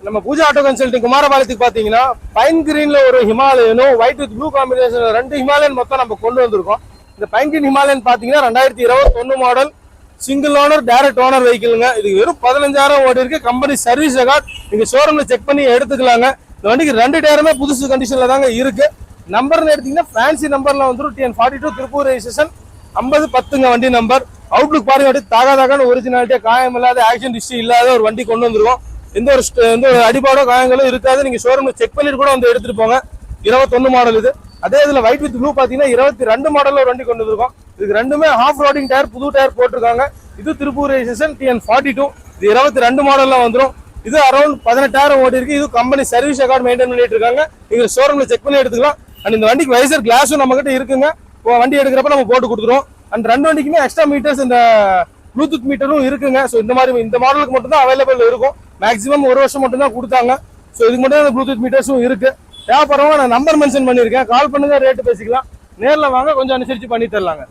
நம்ம Pooja auto consulting குமாரபாளையத்துக்கு பாத்தீங்கன்னா pine கிரீன்ல ஒரு ஹிமாலயனும் white with blue combination 2 Himalayan மொத்தம் நம்ம கொண்டு வந்திருக்கோம். இந்த பைன் கிரீன் ஹிமாலயன் பாத்தீங்கன்னா 2021 model single owner direct owner வெஹிக்கிளுங்க. இது வெறும் 15,000 ஓடி இருக்கு. கம்பெனி சர்வீஸ் ரெக்கார்ட் நீங்க ஷோரூம்ல செக் பண்ணி எடுத்துக்கலாங்க. இந்த வண்டிக்கு 2 டயருமே புதுசு கண்டிஷன்ல தாங்க இருக்கு. நம்பர்னு எடுத்தீங்கன்னா ஃபேன்சி நம்பர்ல வந்துடும். TN42 திருப்பூர் ரெஜிஸ்ட்ரேஷன் 5010ங்க வண்டி நம்பர். அவுட்லுக் பாருங்க, தாகாதாகான ஒரிஜினாலிட்டியா காயம் இல்லாத ஆக்சிடென்ட் ஹிஸ்டரி இல்லாத ஒரு வண்டி கொண்டு வந்திருக்கோம். எந்த ஒரு அடிபாடோ காயங்களும் இருக்காது. நீங்க ஷோரூம்ல செக் பண்ணிட்டு கூட வந்து எடுத்துட்டு போங்க. 21 மாடல் இது. அதே இதுல ஒயிட் வித் ப்ளூ பாத்தீங்கன்னா 22 மாடல்ல ஒரு வண்டி கொண்டு வந்திருக்கோம். இதுக்கு ரெண்டுமே ஹாஃப் ரோடிங் டயர், புது டயர் போட்டிருக்காங்க. இது திருப்பூர் ரெஜிஸ்ட்ரேஷன் TN42. இது 22 மாடல்ல வந்துடும். இது அரௌண்ட் 18,000 ஓடி இருக்கு. இது கம்பெனி சர்வீஸ் ரெக்கார்ட் மெயின்டைன் பண்ணிட்டு இருக்காங்க. நீங்க ஷோரூம்ல செக் பண்ணி எடுத்துக்கலாம். அண்ட் இந்த வண்டிக்கு வைசர் கிளாஸும் நம்ம கிட்ட இருக்குங்க. வண்டி எடுக்கிறப்ப நம்ம போட்டு கொடுத்துருவோம். அண்ட் 2 வண்டிக்குமே எக்ஸ்ட்ரா மீட்டர்ஸ் இந்த ப்ளூடூத் மீட்டரும் இருக்குங்க. ஸோ இந்த மாடலுக்கு மட்டும் தான் அவைலபிள் இருக்கும். மேக்ஸிமம் 1 வருஷம் மட்டும் தான் கொடுத்தாங்க. ஸோ இதுக்கு மட்டும் தான் ப்ளூடூத் மீட்டர்ஸும் இருக்கு. தேவைப்படுறவங்க நான் நம்பர் மென்ஷன் பண்ணியிருக்கேன். கால் பண்ணுங்க, ரேட்டு பேசிக்கலாம். நேரில் வாங்க, கொஞ்சம் அனுசரிச்சு பண்ணி தரலாங்க.